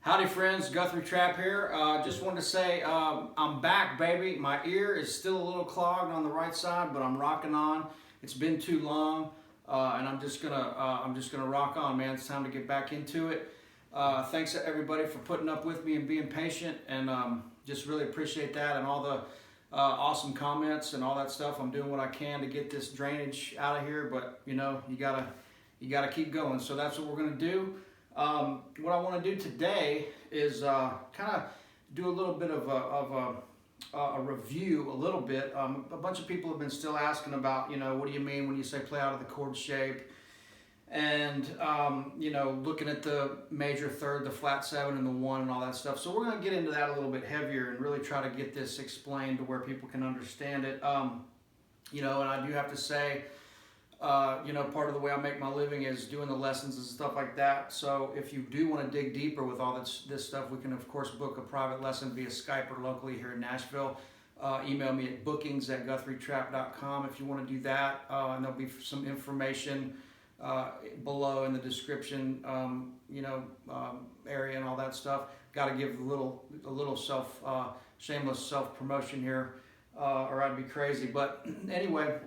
Howdy friends, Guthrie Trapp here. Just wanted to say I'm back, baby. My ear is still a little clogged on the right side, but I'm rocking on. It's been too long, and I'm just gonna rock on, man. It's time to get back into it. Thanks to everybody for putting up with me and being patient, and just really appreciate that and all the awesome comments and all that stuff. I'm doing what I can to get this drainage out of here, but you know, you gotta keep going. So that's what we're gonna do. What I want to do today is kind of do a little bit of a review a little bit. A bunch of people have been still asking about, you know, what do you mean when you say play out of the chord shape? And, you know, looking at the major third, the flat 7 and the 1 and all that stuff. So we're going to get into that a little bit heavier and really try to get this explained to where people can understand it. You know, and I do have to say, you know, part of the way I make my living is doing the lessons and stuff like that. So if you do want to dig deeper with all this stuff, we can of course book a private lesson via Skype or locally here in Nashville. Email me at bookings@guthrietrapp.com if you want to do that. And there'll be some information below in the description, you know, area and all that stuff. Got to give a little shameless self promotion here, or I'd be crazy. But anyway,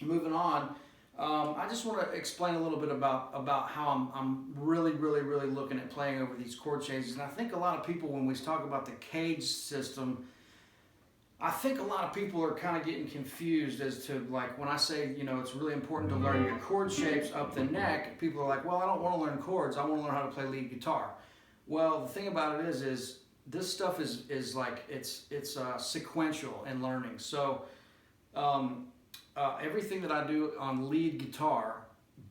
moving on. I just want to explain a little bit about how I'm really looking at playing over these chord changes. And I think a lot of people, when we talk about the cage system, I think a lot of people are kind of getting confused as to, like, when I say, you know, it's really important to learn your chord shapes up the neck, people are like, well, I don't want to learn chords, I want to learn how to play lead guitar. Well, the thing about it is this stuff is like, it's sequential in learning. So, everything that I do on lead guitar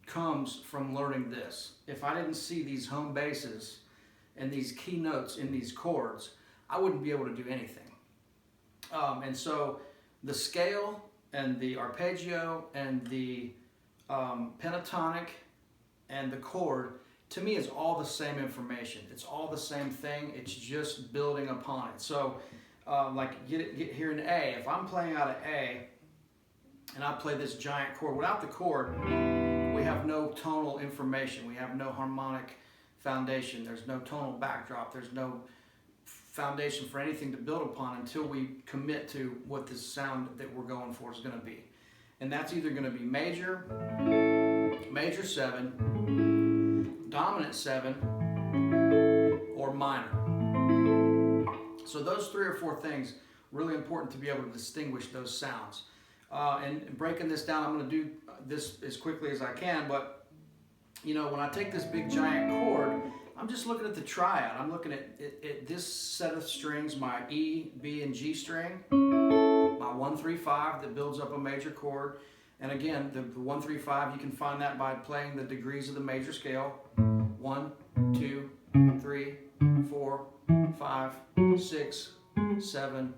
comes from learning this. If I didn't see these home basses and these key notes in these chords, I wouldn't be able to do anything. And so the scale and the arpeggio and the pentatonic and the chord, to me, is all the same information. It's all the same thing. It's just building upon it. So like get here in A. If I'm playing out of A, and I play this giant chord. Without the chord, we have no tonal information. We have no harmonic foundation. There's no tonal backdrop. There's no foundation for anything to build upon until we commit to what this sound that we're going for is going to be. And that's either going to be major, major 7, dominant 7, or minor. So those 3 or 4 things, really important to be able to distinguish those sounds. And breaking this down, I'm going to do this as quickly as I can, but you know, when I take this big giant chord, I'm just looking at the triad. I'm looking at this set of strings, my E, B, and G string, my 1, 3, 5 that builds up a major chord. And again, the 1, 3, 5, you can find that by playing the degrees of the major scale. 1, 2, 3, 4, 5, 6, 7,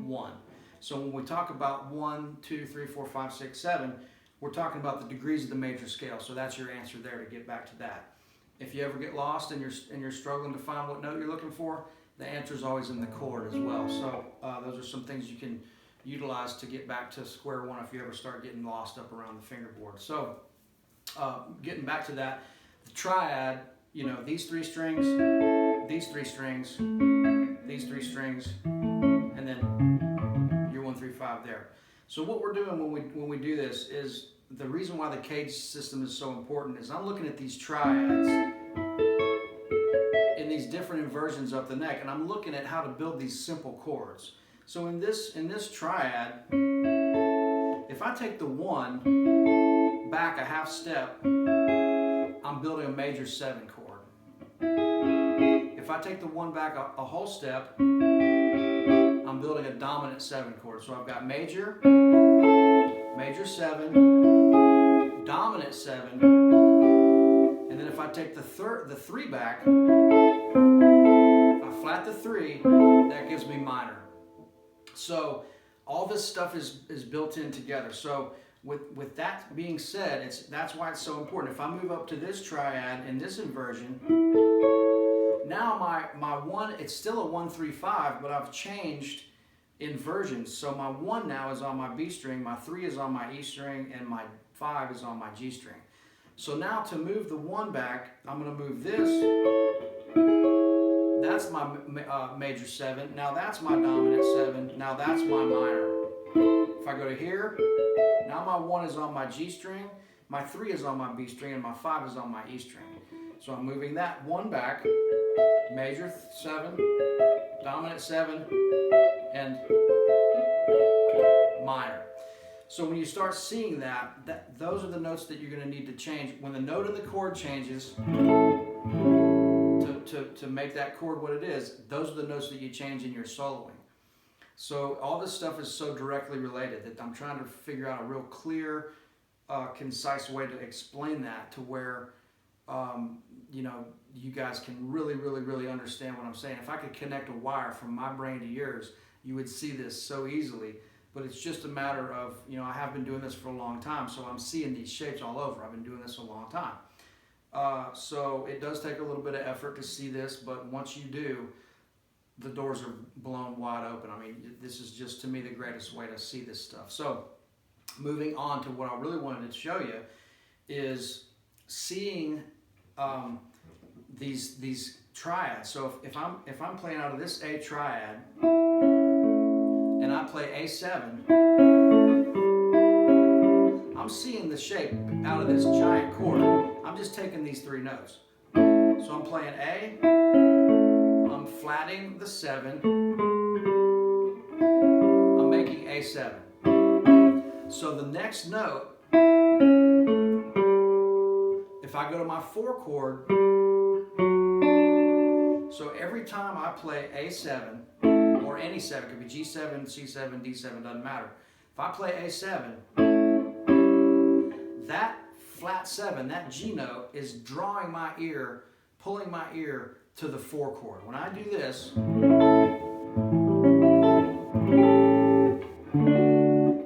1. So when we talk about 1, 2, 3, 4, 5, 6, 7, we're talking about the degrees of the major scale. So that's your answer there to get back to that. If you ever get lost and you're struggling to find what note you're looking for, the answer is always in the chord as well. So those are some things you can utilize to get back to square one if you ever start getting lost up around the fingerboard. So getting back to that, the triad, you know, these 3 strings, these 3 strings, these 3 strings, and then 1, 3, 5 there. So what we're doing when we do this is, the reason why the cage system is so important is I'm looking at these triads in these different inversions up the neck, and I'm looking at how to build these simple chords. So in this triad, if I take the 1 back a half step, I'm building a major 7 chord. If I take the 1 back a whole step, I'm building a dominant 7 chord. So I've got major, major 7, dominant 7, and then if I take the 3 back, I flat the 3, that gives me minor. So all this stuff is built in together. So with that being said, that's why it's so important. If I move up to this triad in this inversion, now my 1, it's still a 1, 3, 5, but I've changed inversions. So my 1 now is on my B string, my 3 is on my E string, and my 5 is on my G string. So now to move the 1 back, I'm going to move this that's my major 7. Now that's my dominant 7. Now that's my minor. If I go to here, now my 1 is on my G string, my 3 is on my B string, and my 5 is on my E string. So I'm moving that 1 back, major 7, dominant 7, and minor. So when you start seeing that, those are the notes that you're going to need to change. When the note in the chord changes to make that chord what it is, those are the notes that you change in your soloing. So all this stuff is so directly related that I'm trying to figure out a real clear, concise way to explain that to where you know, you guys can really, really, really understand what I'm saying. If I could connect a wire from my brain to yours, you would see this so easily. But it's just a matter of, you know, I have been doing this for a long time, so I'm seeing these shapes all over. I've been doing this a long time. So it does take a little bit of effort to see this, but once you do, the doors are blown wide open. I mean, this is just, to me, the greatest way to see this stuff. So moving on to what I really wanted to show you is seeing these triads. So if I'm playing out of this A triad and I play A7, I'm seeing the shape out of this giant chord. I'm just taking these 3 notes. So I'm playing A, I'm flatting the 7, I'm making A7. So the next note, if I go to my 4 chord, so every time I play A7, or any 7, it could be G7, C7, D7, doesn't matter. If I play A7, that flat 7, that G note, is drawing my ear, pulling my ear to the 4 chord. When I do this,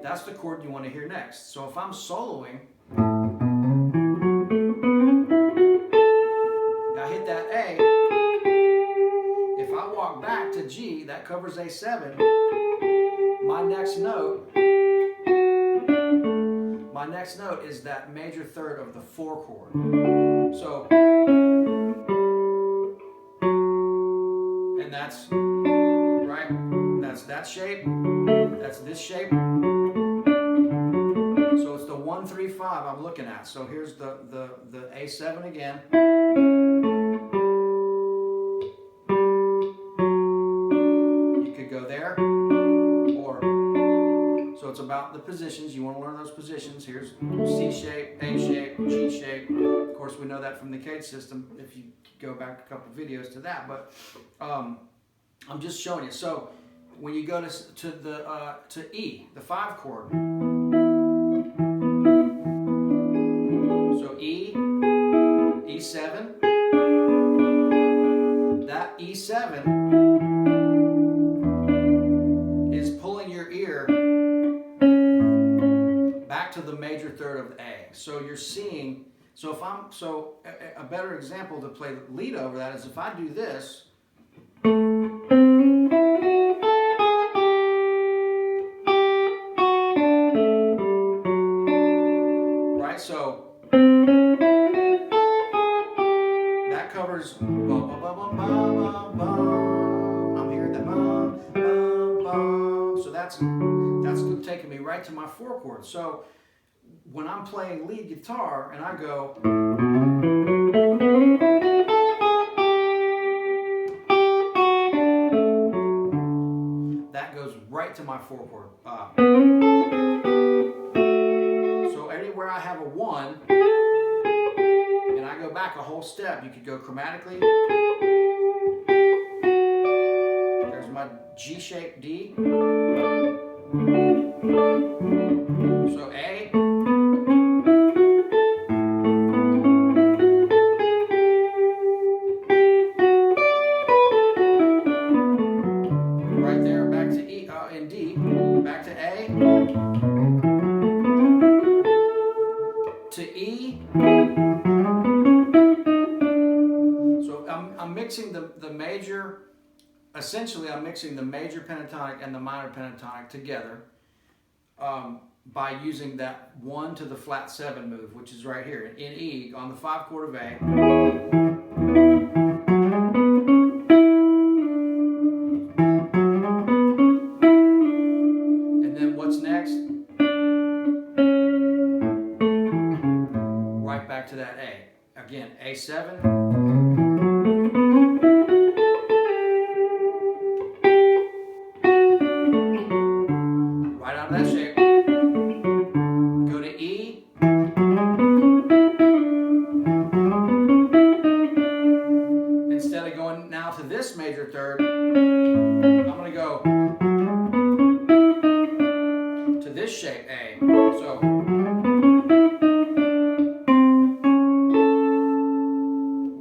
that's the chord you want to hear next. So if I'm soloing, I hit that A. If I walk back to G, that covers A7. My next note is that major 3rd of the 4 chord. So, and that's right. That's that shape. That's this shape. So it's the 1, 3, 5 I'm looking at. So here's the A7 again. You could go there, or so it's about the positions. You want to learn those positions. Here's C shape, A shape, G shape. Of course, we know that from the Cage system if you go back a couple videos to that. But I'm just showing you. So when you go to E, the 5 chord. So E, E7. That E7 is pulling your ear back to the major 3rd of A. So you're seeing, so a better example to play the lead over that is if I do this, right? So that covers bum, bum, bum, bum, bum, bum. I'm hearing that bum, bum, bum. So that's taking me right to my 4 chord. So when I'm playing lead guitar and I go, that goes right to my 4 chord. So anywhere I have a 1 and I go back a whole step, you could go chromatically. There's my G shape D. So A. Right there, back to E and D, back to A, to E. So I'm mixing the major. Essentially, I'm mixing the major pentatonic and the minor pentatonic together by using that 1 to the flat 7 move, which is right here in E on the 5 chord of A. A7. Right out of that shape. Go to E. Instead of going now to this major third, I'm going to go to this shape, A. So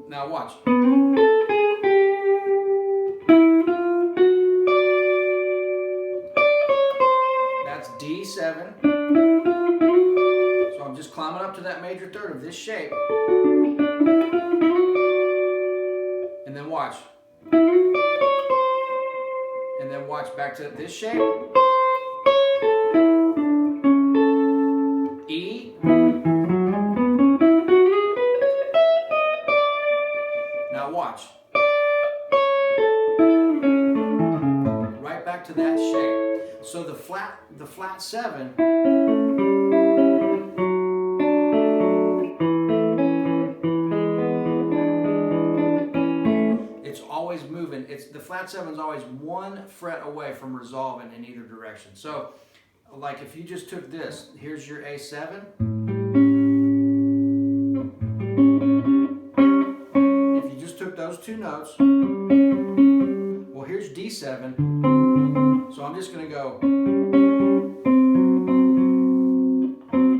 now watch. That's D7. So I'm just climbing up to that major third of this shape. And then watch. And then watch back to this shape. E. Now watch. Right back to that shape. So the flat 7, it's always moving. The flat 7 is always one fret away from resolving in either direction. So like if you just took this, here's your A7. If you just took those two notes, well, here's D7. So I'm just going to go.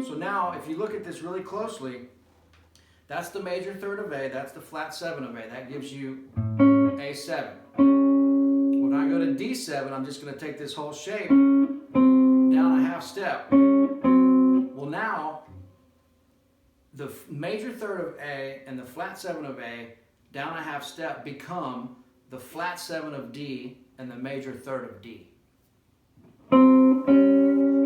So now, if you look at this really closely, that's the major third of A, that's the flat 7 of A. That gives you A7. When I go to D7, I'm just going to take this whole shape down a half step. Well, now, the major third of A and the flat 7 of A down a half step become the flat 7 of D and the major third of D.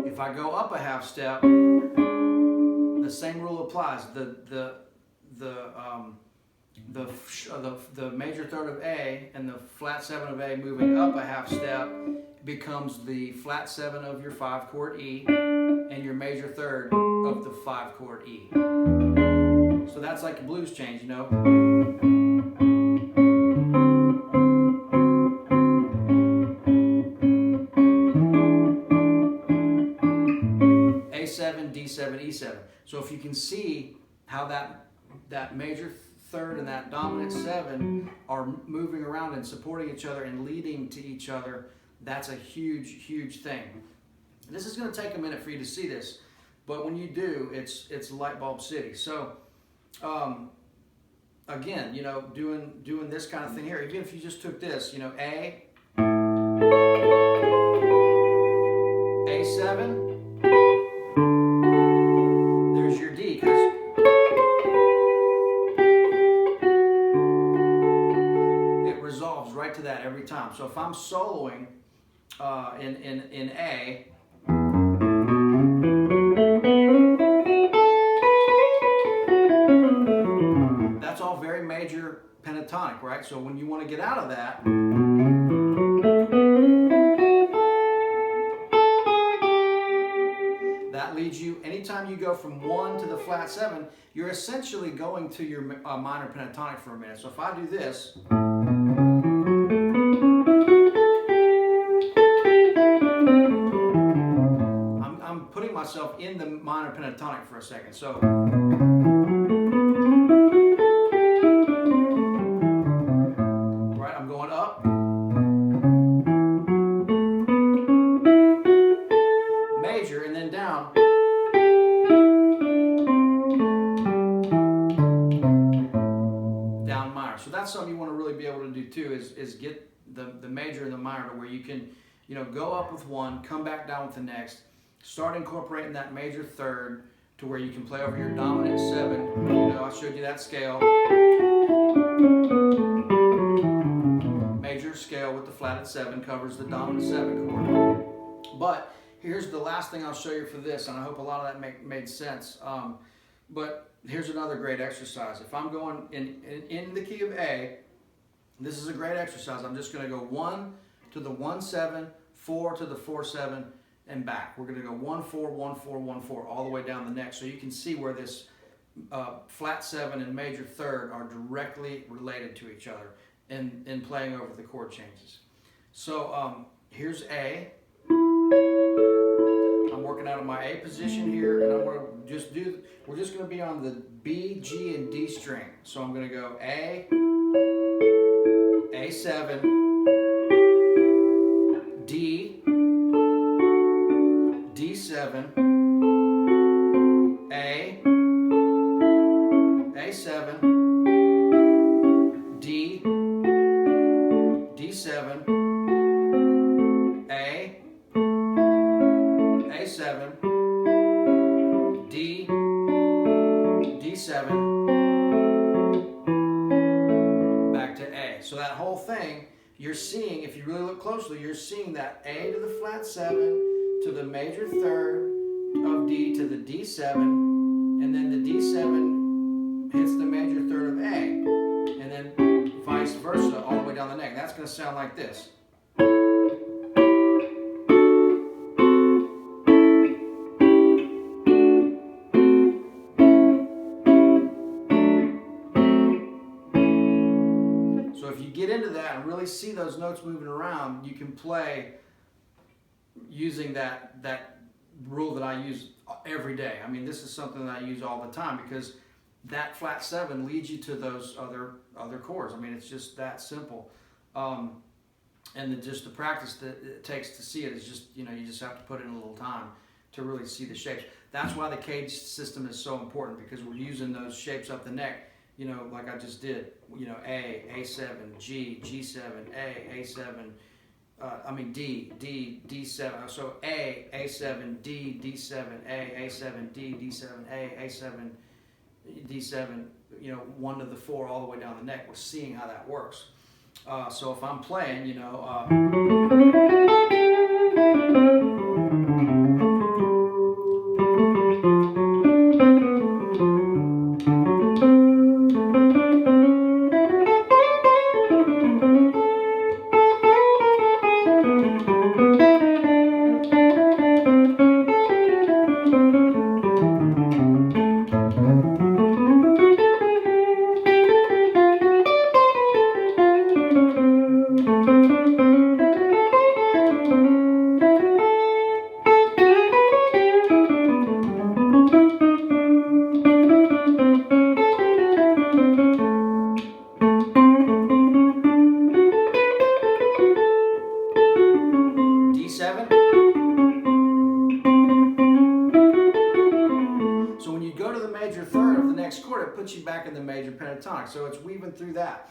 If I go up a half step, the same rule applies. The major third of A and the flat 7 of A moving up a half step becomes the flat 7 of your 5-chord E and your major third of the 5-chord E. So that's like a blues change, you know. A7, D7, E7. So if you can see how that major third and that dominant 7 are moving around and supporting each other and leading to each other, that's a huge, huge thing. This is going to take a minute for you to see this, but when you do, it's light bulb city. So again, you know, doing this kind of thing here, even if you just took this, you know, A, A7, there's your D, because it resolves right to that every time. So if I'm soloing in A, that's all very major pentatonic, right? So when you want to get out of that, that leads you, anytime you go from 1 to the flat 7, you're essentially going to your minor pentatonic for a minute. So if I do this, I'm putting myself in the minor pentatonic for a second. So right, I'm going up, major, and then down. Down minor. So that's something you want to really be able to do too, is get the major and the minor to where you can, you know, go up with one, come back down with the next, start incorporating that major third to where you can play over your dominant 7. You know, I showed you that scale. Major scale with the flatted 7 covers the dominant 7 chord. But here's the last thing I'll show you for this, and I hope a lot of that made sense. But here's another great exercise. If I'm going in the key of A, this is a great exercise. I'm just going to go 1 to the 1-7, 4 to the 4-7, and back. We're going to go 1-4, 1-4, 1-4, all the way down the neck, so you can see where this flat 7 and major third are directly related to each other in playing over the chord changes. So here's A. I'm working out of my A position here, and I'm going to just do, we're just going to be on the B, G, and D string. So I'm going to go A, A7, D, D7, A, A7, D, D7, A, A7, D, D7, back to A. So that whole thing, you're seeing, if you really look closely, you're seeing that A to the flat 7 to the major third of D to the D7, and then the D7 hits the major third of A, and then vice versa all the way down the neck. That's going to sound like this. So if you get into that and really see those notes moving around, you can play using that rule that I use every day. I mean, this is something that I use all the time because that flat 7 leads you to those other chords. I mean, it's just that simple. And just the practice that it takes to see it is just, you just have to put in a little time to really see the shapes. That's why the cage system is so important, because we're using those shapes up the neck, like I just did, A, A7, G, G7, A, A7, D, D, D7. So A, A7, D, D7, A, A7, D, D7, A, A7, D7, 1 to the 4 all the way down the neck. We're seeing how that works. So if I'm playing, D7. So when you go to the major third of the next chord, it puts you back in the major pentatonic. So it's weaving through that.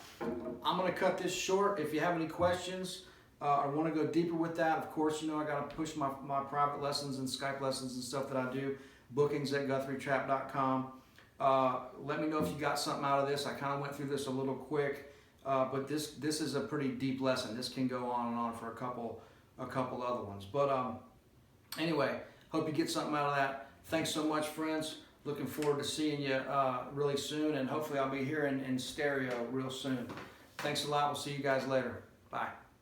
I'm going to cut this short. If you have any questions or want to go deeper with that, of course, I got to push my private lessons and Skype lessons and stuff that I do. Bookings at GuthrieTrapp.com. Let me know if you got something out of this. I kind of went through this a little quick, but this is a pretty deep lesson. This can go on and on for a couple other ones. But anyway, hope you get something out of that. Thanks so much, friends. Looking forward to seeing you really soon, and hopefully I'll be here in stereo real soon. Thanks a lot. We'll see you guys later. Bye.